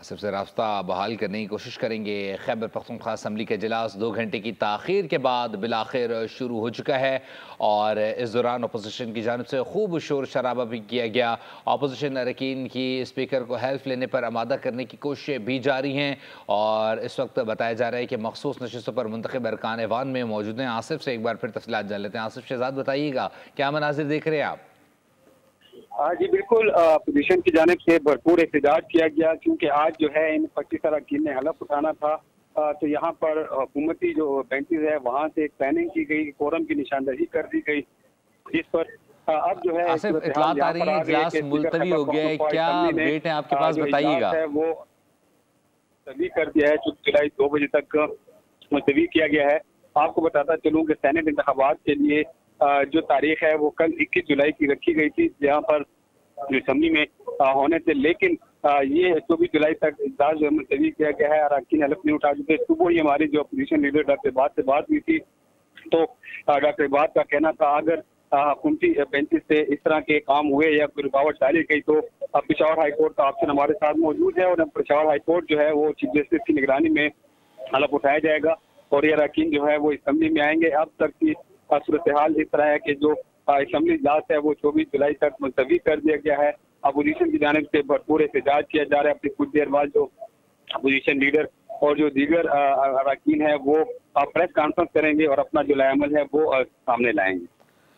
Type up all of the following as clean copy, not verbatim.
सबसे रास्ता बहाल करने की कोशिश करेंगे। खैबर पख्तूनख्वा असम्बली का इजलास 2 घंटे की ताख़ीर के बाद बिलाखिर शुरू हो चुका है और इस दौरान अपोजिशन की जानिब से खूब शोर शराबा भी किया गया। अपोजिशन अरकान की स्पीकर को हेल्प लेने पर आमादा करने की कोशिशें भी जारी हैं और इस वक्त बताया जा रहा है कि मखसूस नशिस्तों पर मुंतखब अरकान ऐवान में मौजूद हैं। आसिफ से एक बार फिर तफसीलात जान लेते हैं। आसिफ शहजाद, बताइएगा क्या मनाजिर देख रहे हैं आप? जी बिल्कुल, अपोजिशन की जानिब से भरपूर एहतजाज किया गया क्योंकि आज जो है इन 25 अरकान ने हलफ उठाना था। तो यहाँ पर हुकूमती जो बेंचेज है वहाँ से एक प्लानिंग की गई, कोरम की निशानदही कर दी गई, जिस पर अब जो है आसिफ, इतलात आ रही है इजलास मुलतवी हो गया है, क्या अपडेट है आपके पास, बताइएगा। है वो मुलतवी कर दिया है, 4 जुलाई 2 बजे तक मुलतवी किया गया है। आपको बताता चलूँ कि सेनेट इंतखाबात के लिए जो तारीख है वो कल 21 जुलाई की रखी गई थी, जहाँ पर असम्बली में होने थे, लेकिन ये 24 जुलाई तक इजलास जो मुलतवी किया गया है। अरकान हलफ नहीं उठा चुके। सुबह ही हमारी जो अपोजिशन लीडर डॉक्टर इबाद से बात हुई थी, तो डॉक्टर इबाद का कहना था अगर हुकूमती बेंचेस से इस तरह के काम हुए या कोई रुकावट डाली गई तो पेशावर हाई कोर्ट का ऑप्शन हमारे साथ मौजूद है और पेशावर हाई कोर्ट जो है वो चीफ जस्टिस की निगरानी में हलफ उठाया जाएगा और ये अरकान जो है वो असम्बली में आएंगे। अब तक की सूरत हाल इस तरह है कि जो असम्बली इजलास है वो 24 जुलाई तक मुलतवी कर दिया गया है। अपोजिशन की जानिब से भरपूर एहतजाज किया जा रहा है। अपनी कुछ देर बाद जो अपोजिशन लीडर और जो दीगर अरकान है वो प्रेस कॉन्फ्रेंस करेंगे और अपना जो लाएमल है वो सामने लाएंगे।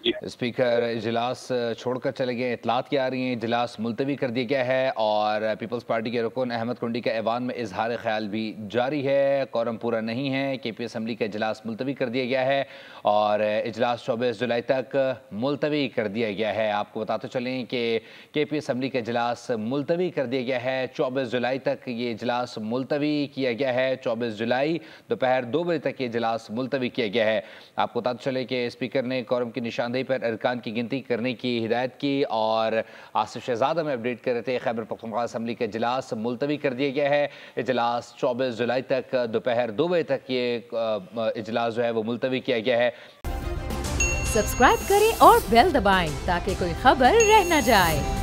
स्पीकर इजलास छोड़कर चले गए, इतलात क्या आ रही हैं? इजलास मुलतवी कर दिया गया है और पीपल्स पार्टी के रुकन अहमद कुंडी का ऐवान में इजहार ख्याल भी जारी है। कोरम पूरा नहीं है, KP असम्बली का इजलास मुलतवी कर दिया गया है और इजलास 24 जुलाई तक मुलतवी कर दिया गया है। आपको बताते चलें कि KP असम्बली का इजलास मुलतवी कर दिया गया है। 24 जुलाई तक ये इजलास मुलतवी किया गया है। 24 जुलाई दोपहर 2 बजे तक ये इजलास मुलतवी किया गया है। आपको बताते चले कि स्पीकर ने कोरम की निशानदेही पर अरकान की गिनती करने की हिदायत की और आसिफ शहजाद में अपडेट कर रहे थे। खैबर पख्तूनख्वा असम्बली का इजलास मुलतवी कर दिया गया है। इजलास 24 जुलाई तक दोपहर 2 बजे तक ये इजलास जो है वो मुलतवी किया गया है। सब्सक्राइब करें और बेल दबाएं ताकि कोई खबर रह न जाए।